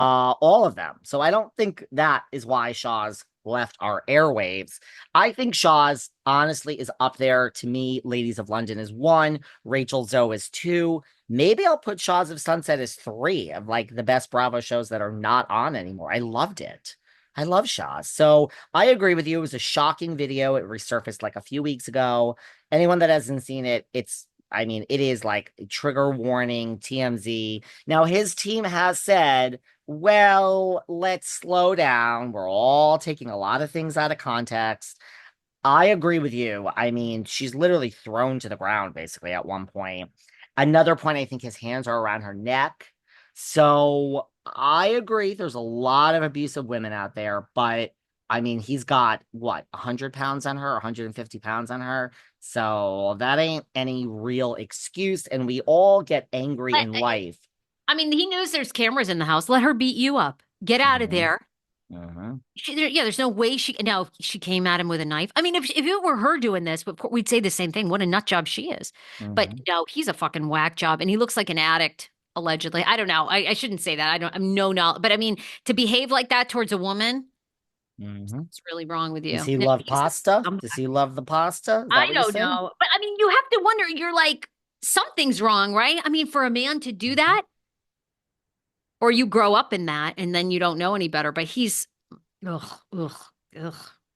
all of them. So I don't think that is why Shaw's left our airwaves. I think Shaw's honestly is up there to me. Ladies of London is one, Rachel Zoe is two. Maybe I'll put Shaw's of Sunset as three of like the best Bravo shows that are not on anymore. I loved it. I love Shaw's. So I agree with you. It was a shocking video. It resurfaced like a few weeks ago. Anyone that hasn't seen it, I mean, it is like trigger warning, TMZ. Now, his team has said, well, let's slow down. We're all taking a lot of things out of context. I agree with you. I mean, she's literally thrown to the ground basically at one point. Another point, I think his hands are around her neck. So I agree. There's a lot of abusive women out there, but I mean, he's got what, 100 pounds on her, 150 pounds on her. So that ain't any real excuse. And we all get angry But, in life. I mean, he knows there's cameras in the house. Let her beat you up. Get out of Mhm, there. mhm, Yeah, there's no way now if she came at him with a knife. I mean, if it were her doing this, we'd say the same thing. What a nut job she is. But mhm. no, he's a fucking whack job, and he looks like an addict, allegedly. I don't know. I shouldn't say that. I'm no knowledge, but I mean, to behave like that towards a woman, Hmm. it's really wrong with Does you. he No, love he's a pasta? Does scumbag. he love the pasta? Is that I what you're don't saying? know, but I mean, you have to wonder. You're like something's wrong, right? I mean, for a man to do Mhm. that, or you grow up in that, and then you don't know any better. But he's ugh, ugh, ugh.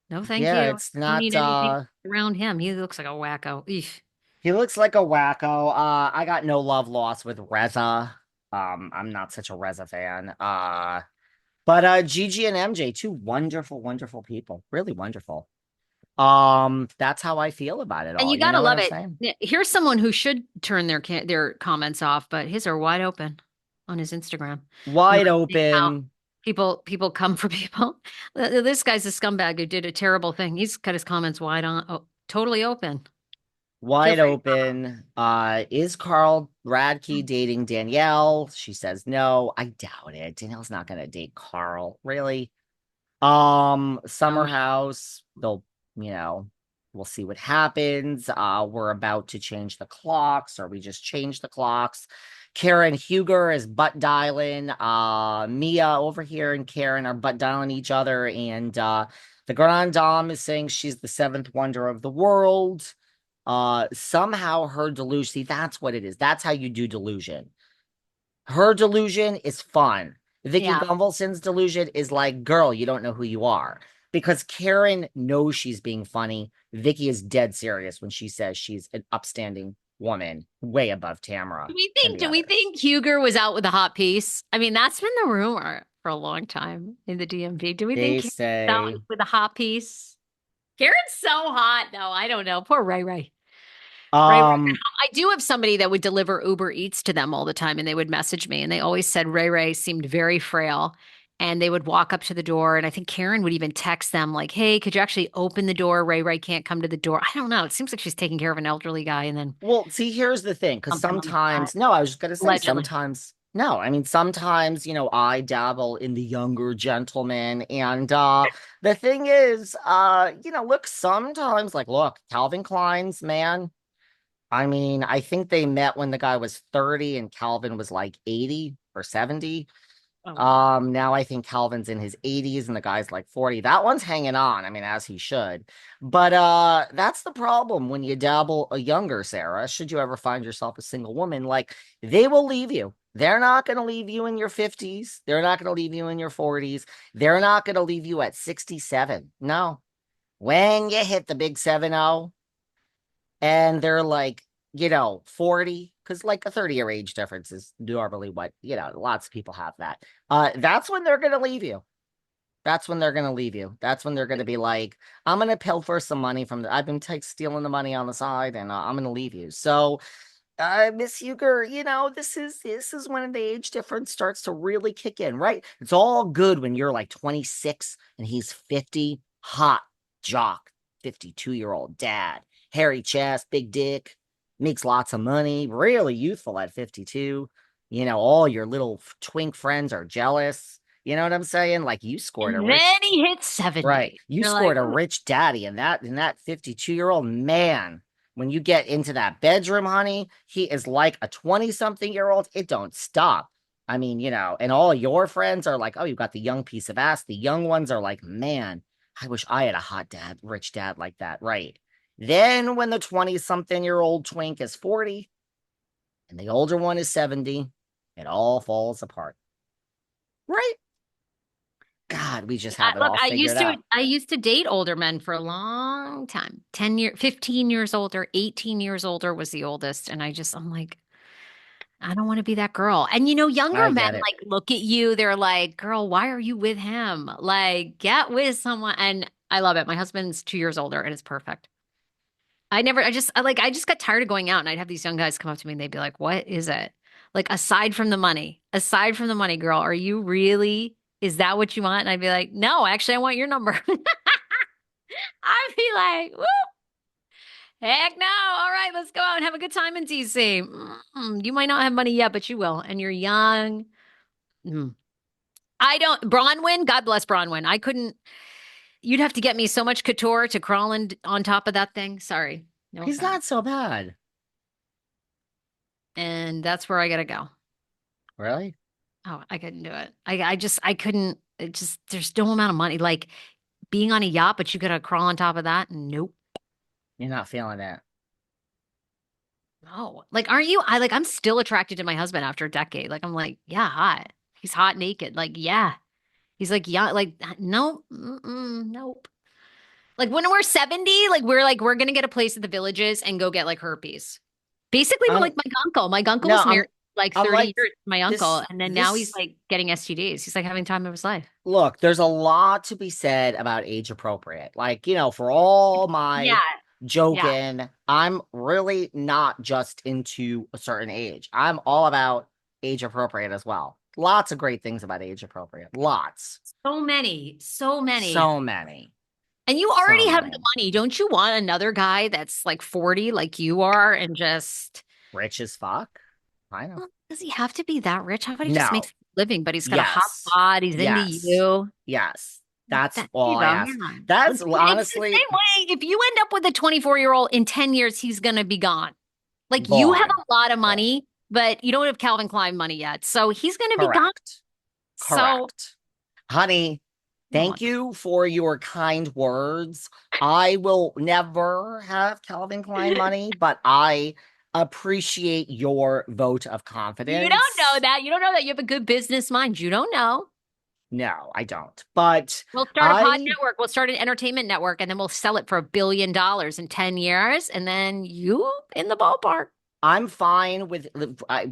No, thank Yeah, you. it's Don't not need anything around him. He looks like a wacko. Eesh. he looks like a wacko. I got no love lost with Reza. I'm not such a Reza fan. But Gigi and MJ, two wonderful, wonderful people. Really wonderful. That's how I feel about it And all. you You gotta know what love I'm it. saying? Yeah, here's someone who should turn their comments off, but his are wide open on his Instagram. Wide Noticing how open, people come for people. This guy's a scumbag who did a terrible thing. He's got his comments wide on, totally open. Feel wide free to open. Is Carl Radke dating Danielle? She says no. I doubt it. Danielle's not gonna date Carl. Really? Summer comment. house, they'll, you know, we'll see what happens. We're about to change the clocks, or we just changed the clocks. Karen Huger is butt dialing. Mia over here and Karen are butt dialing each other, and the Grand Dame is saying she's the seventh wonder of the world. Somehow her delusion, see, that's what it is. That's how you do delusion. Her delusion is fun. Vicki Yeah. Gunvalson's delusion is like, girl, you don't know who you are. Because Karen knows she's being funny. Vicki is dead serious when she says she's an upstanding woman, way above Tamra and the Do we others. think Huger was out with a hot piece? I mean, that's been the rumor for a long time in the DMV. Do we think They he was out say, with a hot piece? Karen's so hot. No, I don't know. Poor Ray Ray. Ray Ray. um, I do have somebody that would deliver Uber Eats to them all the time, and they would message me, and they always said Ray Ray seemed very frail. And they would walk up to the door, and I think Karen would even text them, like, hey, could you actually open the door? Ray Ray can't come to the door. I don't know. It seems like she's taking care of an elderly guy, and then well, see, here's the thing, because something on the side, sometimes, no, I was just gonna say allegedly. sometimes, no, I mean, sometimes, I dabble in the younger gentleman, and the thing is, look, sometimes, like, look, Calvin Klein's, man, I mean, I think they met when the guy was 30 and Calvin was like 80 or 70. Oh, wow. Now I think Calvin's in his 80s and the guy's like 40. That one's hanging on. I mean, as he should. But that's the problem when you dabble a younger Sarah. Should you ever find yourself a single woman, like they will leave you. They're not going to leave you in your 50s. They're not going to leave you in your 40s. They're not going to leave you at 67. No. When you hit the big 7-0 and they're like, 40, because like a 30-year age difference is normally what, lots of people have that. That's when they're gonna leave you. That's when they're gonna leave you. That's when they're gonna be like, I'm gonna pilfer some money from I've been stealing the money on the side, and I'm gonna leave you. So Miss Huger, this is when the age difference starts to really kick in, right? It's all good when you're like 26 and he's 50, hot jock, 52-year-old dad, hairy chest, big dick, makes lots of money, really youthful at 52. All your little twink friends are jealous. You know what I'm saying? Like you scored a And rich, then he hit right? 70. You You're like, scored a rich daddy, and that 52-year-old man, when you get into that bedroom, honey, he is like a 20-something year old. It don't stop. I mean, and all your friends are like, oh, you got the young piece of ass. The young ones are like, man, I wish I had a hot dad, rich dad like that. Right. Then when the 20-something-year-old twink is 40 and the older one is 70, it all falls apart. Right. God, we just have it Look, all figured out. I used to date older men for a long time. 15 years older, 18 years older was the oldest. And I'm like, I don't want to be that girl. And younger I men get it. like look at you, they're like, girl, why are you with him? Like, get with someone. And I love it. My husband's 2 years older and it's perfect. I just got tired of going out and I'd have these young guys come up to me and they'd be like, what is it? Like, aside from the money, girl, is that what you want? And I'd be like, no, actually, I want your number. I'd be like, whoop, heck no. All right, let's go out and have a good time in DC. You might not have money yet, but you will. And you're young. Mm. I don't, Bronwyn, God bless Bronwyn. You'd have to get me so much couture to crawl on top of that thing. Sorry. No He's offense. not so bad. And that's where I gotta go. Really? Oh, I couldn't do it. I couldn't. There's no amount of money. Like being on a yacht, but you gotta crawl on top of that. Nope. You're not feeling it. No. Like, aren't you? I'm still attracted to my husband after a decade. Like, I'm like, yeah, hot. He's hot naked. Like, yeah. He's like, yeah, like, nope, nope. Like when we're 70, we're gonna get a place at the villages and go get like herpes. Basically, I'm like my uncle. My uncle no, was married like I'm 30 like years, my uncle, this and then now he's this like getting STDs. He's like having time of his life. look, there's a lot to be said about age appropriate. Like, for all Yeah, my yeah. joking, I'm really not just into a certain age. I'm all about age appropriate as well. Lots of great things about age appropriate. Lots. So many, so many. So many. And you So already have the many. money. Don't you want another guy that's like 40 like you are and just Rich as fuck. I know. well, does he have to be that rich? How about he just makes No. a living, but he's got a hot Yes. bod, he's into Yes. you. Yes. That's There all you I go. ask. Yeah. That's It's the honestly same way. If you end up with a 24-year-old in 10 years, he's gonna be gone. Like you have gone. a lot of Gone. money, but you don't have Calvin Klein money yet. So he's gonna be gone. Correct. So Correct. Honey, thank look, you for your kind words. I will never have Calvin Klein money, but I appreciate your vote of you don't know confidence. that. You don't know that you have a good business mind. You don't know. No, I don't. But We'll start a pod I network. We'll start an entertainment network, and then we'll sell it for $1 billion in 10 years. And then you in the ballpark. I'm fine with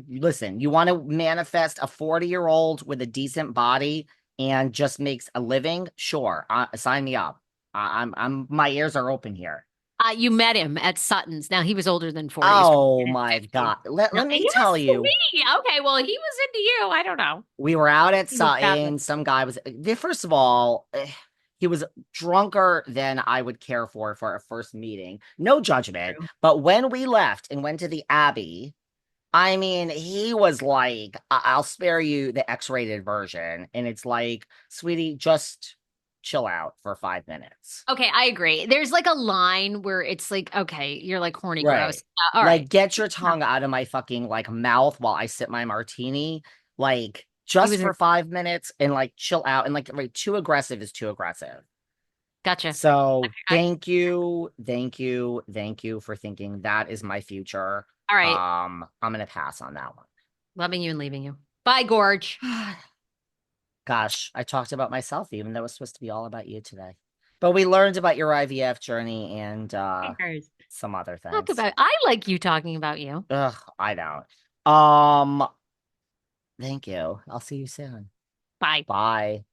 listen, you want to manifest a 40-year-old with a decent body and just makes a living? Sure. Sign me up. My ears are open here. You met him at Sutton's. Now he was older than 40. He's probably Oh in his my 50s. God. Let No, he me tell was to you, me. Okay, well, he was into you. I don't know. we were out at He was fabulous. Sutton. Some guy was, first of all, he was drunker than I would care for a first meeting. No judgment. True. But when we left and went to the Abbey, I mean, he was like, I'll spare you the X-rated version. And it's like, sweetie, just chill out for 5 minutes. Okay, I agree. There's like a line where it's like, okay, you're like horny gross. Right. All right. Like, get your tongue out of my fucking like mouth while I sip my martini. Like, He just was for 5 minutes and like chill out. And like, right, too aggressive is too aggressive. gotcha. So I, thank you for thinking that is my future. all right. I'm gonna pass on that one. Loving you and leaving you. Bye, Gorge. Gosh, I talked about myself, even though it was supposed to be all about you today. But we learned about your IVF journey and Cares. some other Talk things. about. I like you talking about you. Ugh, I don't. Thank you. I'll see you soon. Bye. Bye.